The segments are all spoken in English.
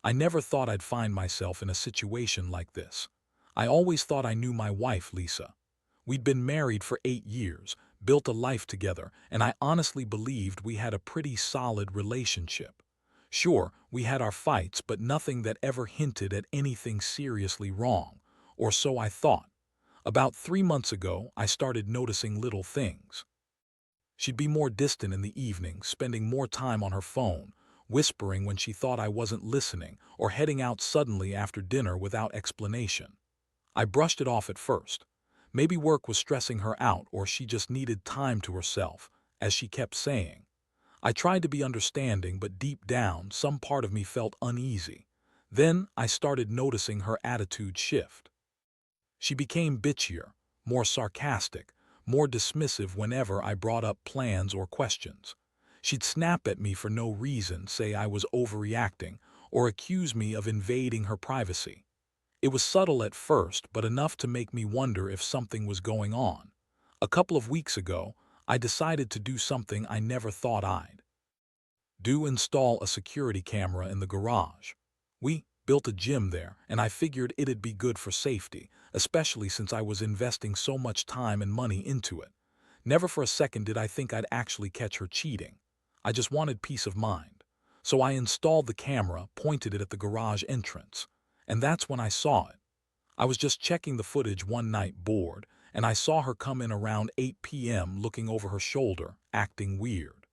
I never thought I'd find myself in a situation like this. I always thought I knew my wife, Lisa. We'd been married for 8 years, built a life together, and I honestly believed we had a pretty solid relationship. Sure, we had our fights, but nothing that ever hinted at anything seriously wrong, or so I thought. About 3 months ago, I started noticing little things. She'd be more distant in the evening, spending more time on her phone, whispering when she thought I wasn't listening, or heading out suddenly after dinner without explanation. I brushed it off at first. Maybe work was stressing her out or she just needed time to herself, as she kept saying. I tried to be understanding, but deep down, some part of me felt uneasy. Then I started noticing her attitude shift. She became bitchier, more sarcastic, more dismissive whenever I brought up plans or questions. She'd snap at me for no reason, say I was overreacting, or accuse me of invading her privacy. It was subtle at first, but enough to make me wonder if something was going on. A couple of weeks ago, I decided to do something I never thought I'd do: install a security camera in the garage. We built a gym there, and I figured it'd be good for safety, especially since I was investing so much time and money into it. Never for a second did I think I'd actually catch her cheating. I just wanted peace of mind. So I installed the camera, pointed it at the garage entrance. And that's when I saw it. I was just checking the footage one night, bored, and I saw her come in around 8 p.m. looking over her shoulder, acting weird.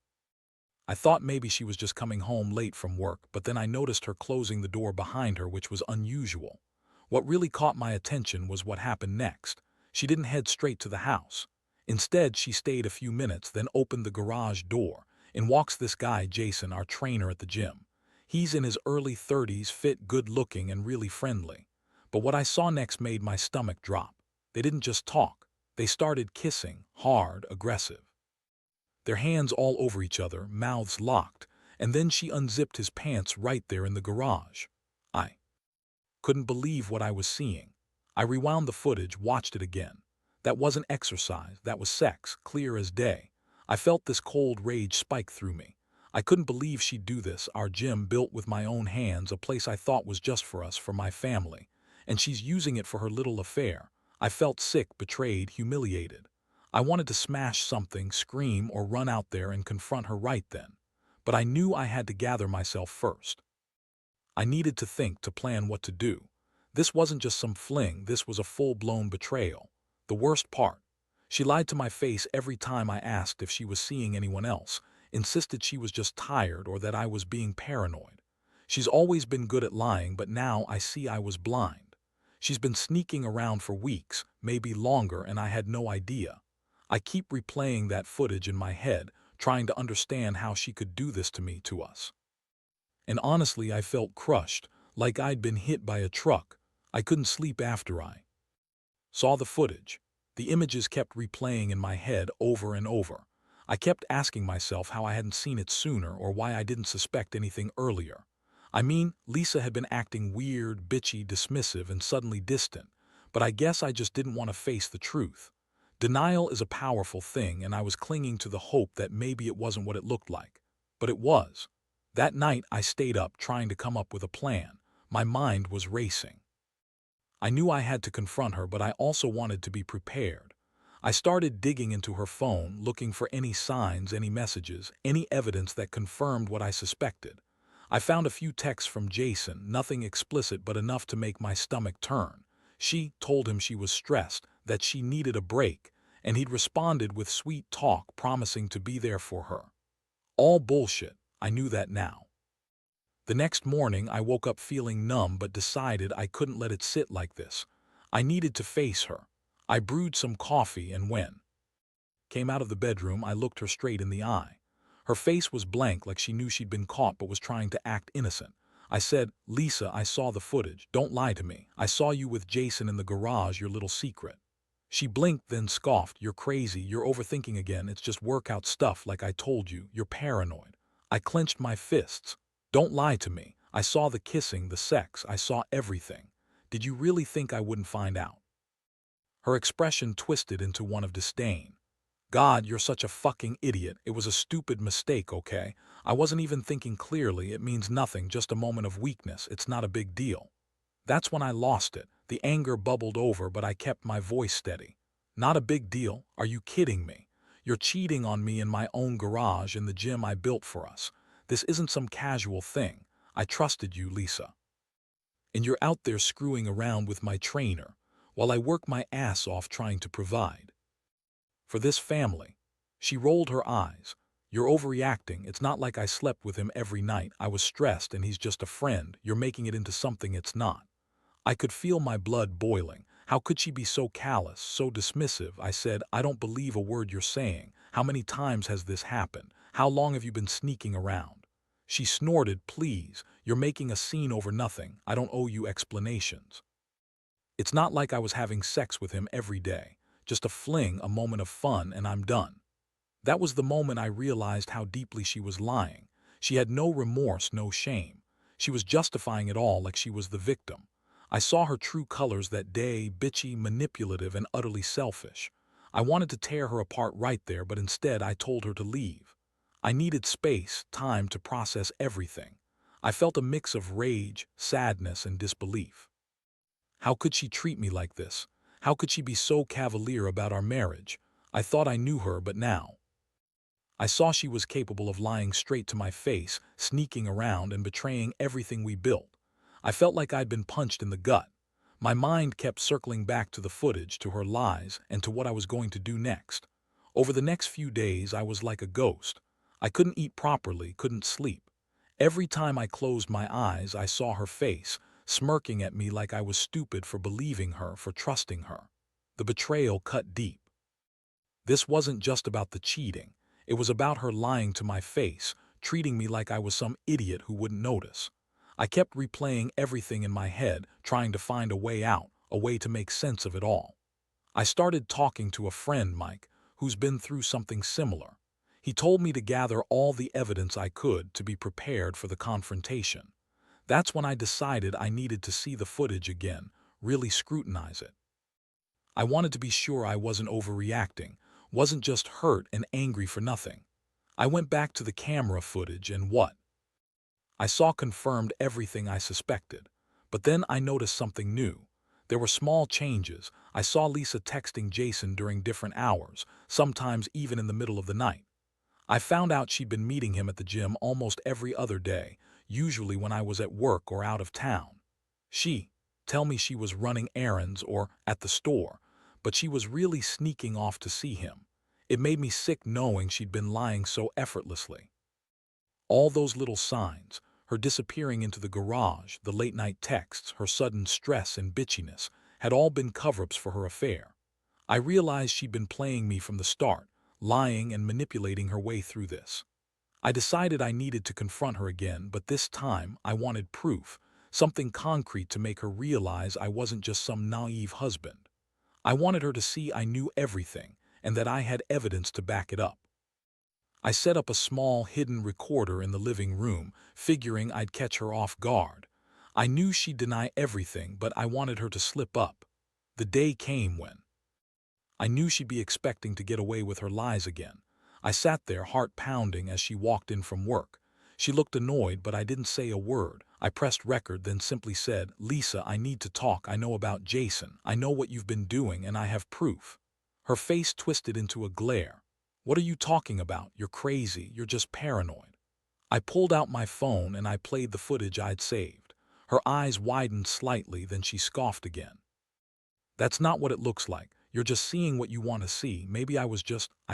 I thought maybe she was just coming home late from work, but then I noticed her closing the door behind her, which was unusual. What really caught my attention was what happened next. She didn't head straight to the house. Instead, she stayed a few minutes, then opened the garage door. In walks this guy, Jason, our trainer at the gym. He's in his early 30s, fit, good-looking, and really friendly. But what I saw next made my stomach drop. They didn't just talk. They started kissing, hard, aggressive. Their hands all over each other, mouths locked, and then she unzipped his pants right there in the garage. I couldn't believe what I was seeing. I rewound the footage, watched it again. That wasn't exercise, that was sex, clear as day. I felt this cold rage spike through me. I couldn't believe she'd do this, our gym built with my own hands, a place I thought was just for us, for my family. And she's using it for her little affair. I felt sick, betrayed, humiliated. I wanted to smash something, scream, or run out there and confront her right then. But I knew I had to gather myself first. I needed to think, to plan what to do. This wasn't just some fling, this was a full-blown betrayal. The worst part, she lied to my face every time I asked if she was seeing anyone else, insisted she was just tired or that I was being paranoid. She's always been good at lying, but now I see I was blind. She's been sneaking around for weeks, maybe longer, and I had no idea. I keep replaying that footage in my head, trying to understand how she could do this to me, to us. And honestly, I felt crushed, like I'd been hit by a truck. I couldn't sleep after I saw the footage. The images kept replaying in my head over and over. I kept asking myself how I hadn't seen it sooner or why I didn't suspect anything earlier. I mean, Lisa had been acting weird, bitchy, dismissive, and suddenly distant, but I guess I just didn't want to face the truth. Denial is a powerful thing, and I was clinging to the hope that maybe it wasn't what it looked like. But it was. That night I stayed up trying to come up with a plan. My mind was racing. I knew I had to confront her, but I also wanted to be prepared. I started digging into her phone, looking for any signs, any messages, any evidence that confirmed what I suspected. I found a few texts from Jason, nothing explicit but enough to make my stomach turn. She told him she was stressed, that she needed a break, and he'd responded with sweet talk, promising to be there for her. All bullshit. I knew that now. The next morning, I woke up feeling numb but decided I couldn't let it sit like this. I needed to face her. I brewed some coffee and when came out of the bedroom, I looked her straight in the eye. Her face was blank, like she knew she'd been caught but was trying to act innocent. I said, "Lisa, I saw the footage. Don't lie to me. I saw you with Jason in the garage, your little secret." She blinked, then scoffed. "You're crazy. You're overthinking again. It's just workout stuff, like I told you. You're paranoid." I clenched my fists. "Don't lie to me. I saw the kissing, the sex. I saw everything. Did you really think I wouldn't find out?" Her expression twisted into one of disdain. God, you're such a fucking idiot. It was a stupid mistake, okay? I wasn't even thinking clearly. It means nothing, just a moment of weakness. It's not a big deal. That's when I lost it. The anger bubbled over, but I kept my voice steady. Not a big deal. Are you kidding me? You're cheating on me in my own garage in the gym I built for us. This isn't some casual thing. I trusted you, Lisa. And you're out there screwing around with my trainer while I work my ass off trying to provide for this family. She rolled her eyes. You're overreacting. It's not like I slept with him every night. I was stressed and he's just a friend. You're making it into something it's not. I could feel my blood boiling. How could she be so callous, so dismissive? I said, I don't believe a word you're saying. How many times has this happened? How long have you been sneaking around? She snorted, please. You're making a scene over nothing. I don't owe you explanations. It's not like I was having sex with him every day. Just a fling, a moment of fun, and I'm done. That was the moment I realized how deeply she was lying. She had no remorse, no shame. She was justifying it all like she was the victim. I saw her true colors that day, bitchy, manipulative, and utterly selfish. I wanted to tear her apart right there, but instead I told her to leave. I needed space, time to process everything. I felt a mix of rage, sadness, and disbelief. How could she treat me like this? How could she be so cavalier about our marriage? I thought I knew her, but now I saw she was capable of lying straight to my face, sneaking around and betraying everything we built. I felt like I'd been punched in the gut. My mind kept circling back to the footage, to her lies, and to what I was going to do next. Over the next few days, I was like a ghost. I couldn't eat properly, couldn't sleep. Every time I closed my eyes, I saw her face, smirking at me like I was stupid for believing her, for trusting her. The betrayal cut deep. This wasn't just about the cheating. It was about her lying to my face, treating me like I was some idiot who wouldn't notice. I kept replaying everything in my head, trying to find a way out, a way to make sense of it all. I started talking to a friend, Mike, who's been through something similar. He told me to gather all the evidence I could to be prepared for the confrontation. That's when I decided I needed to see the footage again, really scrutinize it. I wanted to be sure I wasn't overreacting, wasn't just hurt and angry for nothing. I went back to the camera footage and what? I saw confirmed everything I suspected. But then I noticed something new. There were small changes. I saw Lisa texting Jason during different hours, sometimes even in the middle of the night. I found out she'd been meeting him at the gym almost every other day, usually when I was at work or out of town. Tell me she was running errands or at the store, but she was really sneaking off to see him. It made me sick knowing she'd been lying so effortlessly. All those little signs, her disappearing into the garage, the late-night texts, her sudden stress and bitchiness, had all been cover-ups for her affair. I realized she'd been playing me from the start, lying and manipulating her way through this. I decided I needed to confront her again, but this time I wanted proof, something concrete to make her realize I wasn't just some naive husband. I wanted her to see I knew everything, and that I had evidence to back it up. I set up a small hidden recorder in the living room, figuring I'd catch her off guard. I knew she'd deny everything, but I wanted her to slip up. The day came when I knew she'd be expecting to get away with her lies again. I sat there, heart pounding, as she walked in from work. She looked annoyed, but I didn't say a word. I pressed record, then simply said, Lisa, I need to talk. I know about Jason. I know what you've been doing, and I have proof. Her face twisted into a glare. What are you talking about? You're crazy. You're just paranoid. I pulled out my phone and I played the footage I'd saved. Her eyes widened slightly, then she scoffed again. That's not what it looks like. You're just seeing what you want to see. Maybe I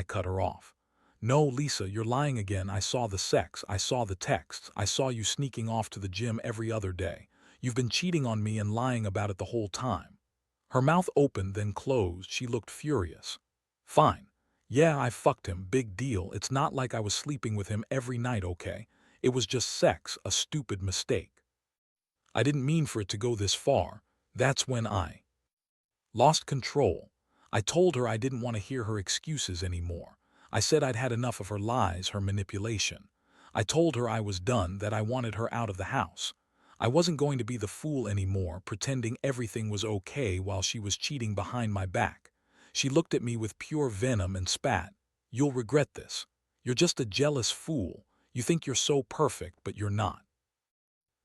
cut her off. No, Lisa, you're lying again. I saw the sex. I saw the texts. I saw you sneaking off to the gym every other day. You've been cheating on me and lying about it the whole time. Her mouth opened, then closed. She looked furious. Fine. Yeah, I fucked him. Big deal. It's not like I was sleeping with him every night, okay? It was just sex, a stupid mistake. I didn't mean for it to go this far. That's when I lost control. I told her I didn't want to hear her excuses anymore. I said I'd had enough of her lies, her manipulation. I told her I was done, that I wanted her out of the house. I wasn't going to be the fool anymore, pretending everything was okay while she was cheating behind my back. She looked at me with pure venom and spat. You'll regret this. You're just a jealous fool. You think you're so perfect, but you're not."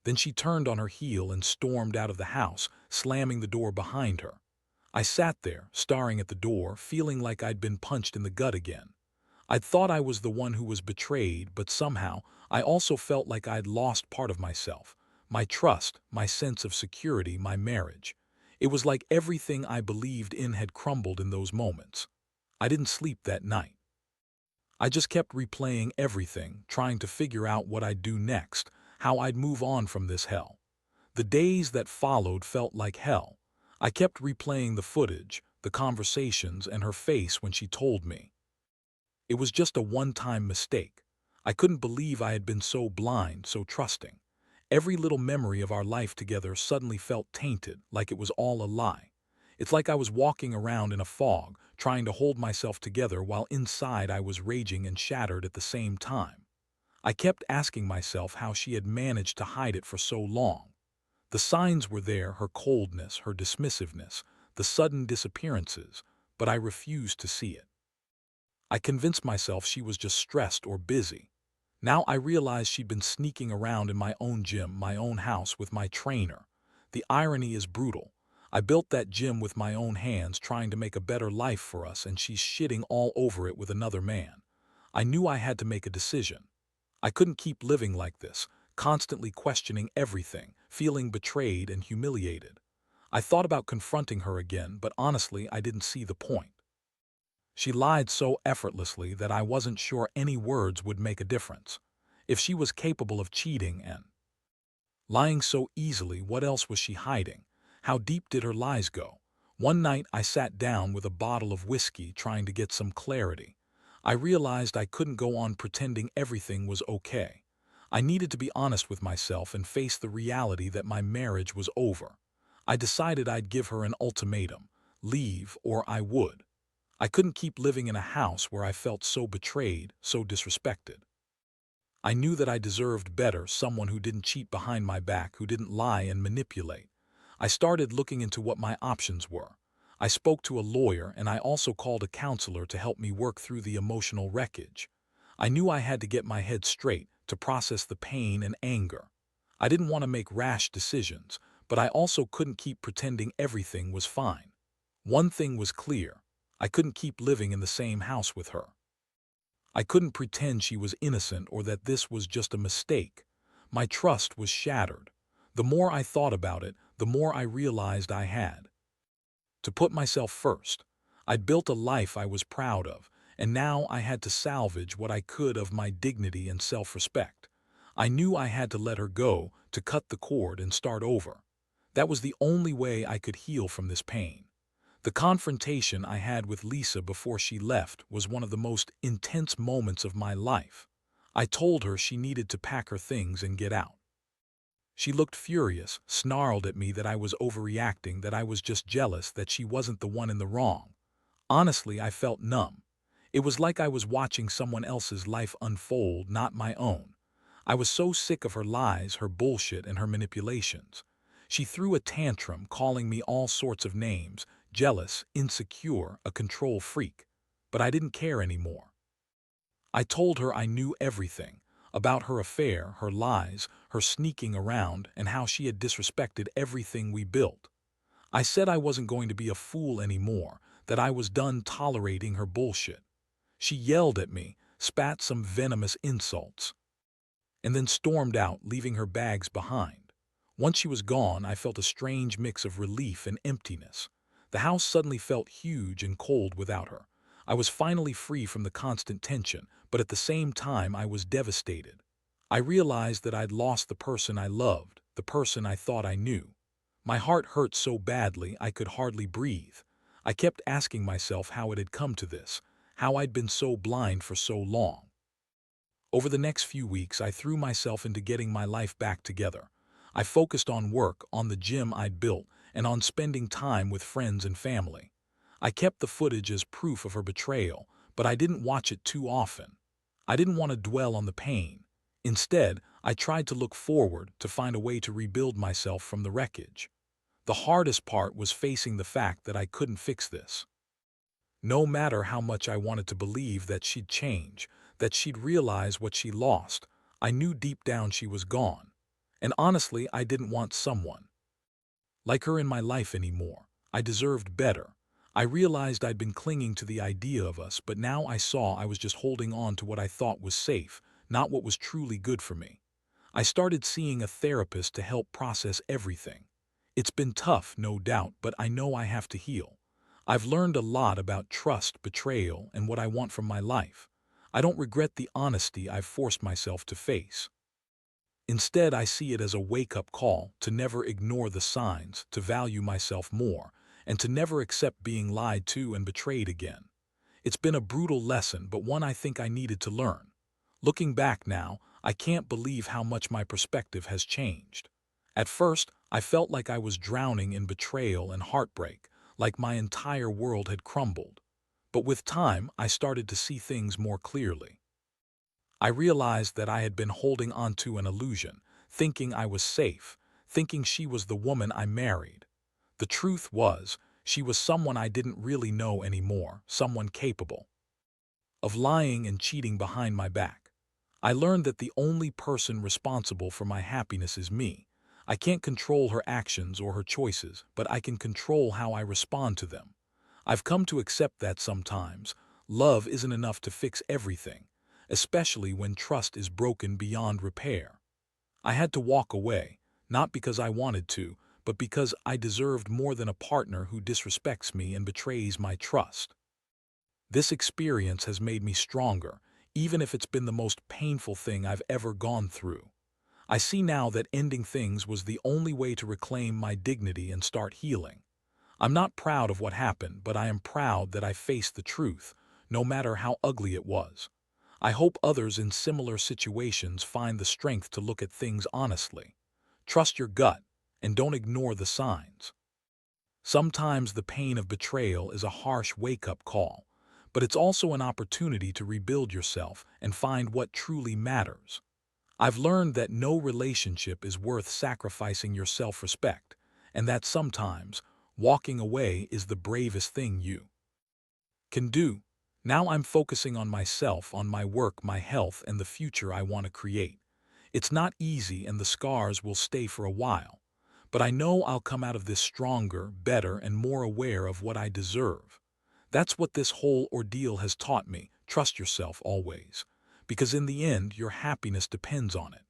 Then she turned on her heel and stormed out of the house, slamming the door behind her. I sat there, staring at the door, feeling like I'd been punched in the gut again. I'd thought I was the one who was betrayed, but somehow I also felt like I'd lost part of myself, my trust, my sense of security, my marriage. It was like everything I believed in had crumbled in those moments. I didn't sleep that night. I just kept replaying everything, trying to figure out what I'd do next, how I'd move on from this hell. The days that followed felt like hell. I kept replaying the footage, the conversations, and her face when she told me. It was just a one-time mistake. I couldn't believe I had been so blind, so trusting. Every little memory of our life together suddenly felt tainted, like it was all a lie. It's like I was walking around in a fog, trying to hold myself together while inside I was raging and shattered at the same time. I kept asking myself how she had managed to hide it for so long. The signs were there, her coldness, her dismissiveness, the sudden disappearances, but I refused to see it. I convinced myself she was just stressed or busy. Now I realized she'd been sneaking around in my own gym, my own house, with my trainer. The irony is brutal. I built that gym with my own hands, trying to make a better life for us, and she's shitting all over it with another man. I knew I had to make a decision. I couldn't keep living like this, constantly questioning everything, feeling betrayed and humiliated. I thought about confronting her again, but honestly, I didn't see the point. She lied so effortlessly that I wasn't sure any words would make a difference. If she was capable of cheating and lying so easily, what else was she hiding? How deep did her lies go? One night I sat down with a bottle of whiskey trying to get some clarity. I realized I couldn't go on pretending everything was okay. I needed to be honest with myself and face the reality that my marriage was over. I decided I'd give her an ultimatum: leave or I would. I couldn't keep living in a house where I felt so betrayed, so disrespected. I knew that I deserved better, someone who didn't cheat behind my back, who didn't lie and manipulate. I started looking into what my options were. I spoke to a lawyer, and I also called a counselor to help me work through the emotional wreckage. I knew I had to get my head straight, to process the pain and anger. I didn't want to make rash decisions, but I also couldn't keep pretending everything was fine. One thing was clear: I couldn't keep living in the same house with her. I couldn't pretend she was innocent or that this was just a mistake. My trust was shattered. The more I thought about it, the more I realized I had to put myself first. I'd built a life I was proud of, and now I had to salvage what I could of my dignity and self-respect. I knew I had to let her go, to cut the cord and start over. That was the only way I could heal from this pain. The confrontation I had with Lisa before she left was one of the most intense moments of my life. I told her she needed to pack her things and get out. She looked furious, snarled at me that I was overreacting, that I was just jealous, that she wasn't the one in the wrong. Honestly, I felt numb. It was like I was watching someone else's life unfold, not my own. I was so sick of her lies, her bullshit, and her manipulations. She threw a tantrum, calling me all sorts of names: jealous, insecure, a control freak. But I didn't care anymore. I told her I knew everything about her affair, her lies, her sneaking around, and how she had disrespected everything we built. I said I wasn't going to be a fool anymore, that I was done tolerating her bullshit. She yelled at me, spat some venomous insults, and then stormed out, leaving her bags behind. Once she was gone, I felt a strange mix of relief and emptiness. The house suddenly felt huge and cold without her. I was finally free from the constant tension, but at the same time I was devastated. I realized that I'd lost the person I loved, the person I thought I knew. My heart hurt so badly I could hardly breathe. I kept asking myself how it had come to this, how I'd been so blind for so long. Over the next few weeks, I threw myself into getting my life back together. I focused on work, on the gym I'd built, and on spending time with friends and family. I kept the footage as proof of her betrayal, but I didn't watch it too often. I didn't want to dwell on the pain. Instead, I tried to look forward, to find a way to rebuild myself from the wreckage. The hardest part was facing the fact that I couldn't fix this. No matter how much I wanted to believe that she'd change, that she'd realize what she lost, I knew deep down she was gone. And honestly, I didn't want someone like her in my life anymore. I deserved better. I realized I'd been clinging to the idea of us, but now I saw I was just holding on to what I thought was safe, not what was truly good for me. I started seeing a therapist to help process everything. It's been tough, no doubt, but I know I have to heal. I've learned a lot about trust, betrayal, and what I want from my life. I don't regret the honesty I've forced myself to face. Instead, I see it as a wake-up call to never ignore the signs, to value myself more, and to never accept being lied to and betrayed again. It's been a brutal lesson, but one I think I needed to learn. Looking back now, I can't believe how much my perspective has changed. At first, I felt like I was drowning in betrayal and heartbreak, like my entire world had crumbled. But with time, I started to see things more clearly. I realized that I had been holding on to an illusion, thinking I was safe, thinking she was the woman I married. The truth was, she was someone I didn't really know anymore, someone capable of lying and cheating behind my back. I learned that the only person responsible for my happiness is me. I can't control her actions or her choices, but I can control how I respond to them. I've come to accept that sometimes love isn't enough to fix everything, especially when trust is broken beyond repair. I had to walk away, not because I wanted to, but because I deserved more than a partner who disrespects me and betrays my trust. This experience has made me stronger, even if it's been the most painful thing I've ever gone through. I see now that ending things was the only way to reclaim my dignity and start healing. I'm not proud of what happened, but I am proud that I faced the truth, no matter how ugly it was. I hope others in similar situations find the strength to look at things honestly. Trust your gut, and don't ignore the signs. Sometimes the pain of betrayal is a harsh wake-up call, but it's also an opportunity to rebuild yourself and find what truly matters. I've learned that no relationship is worth sacrificing your self-respect, and that sometimes walking away is the bravest thing you can do. Now I'm focusing on myself, on my work, my health, and the future I want to create. It's not easy and the scars will stay for a while, but I know I'll come out of this stronger, better, and more aware of what I deserve. That's what this whole ordeal has taught me. Trust yourself always, because in the end, your happiness depends on it.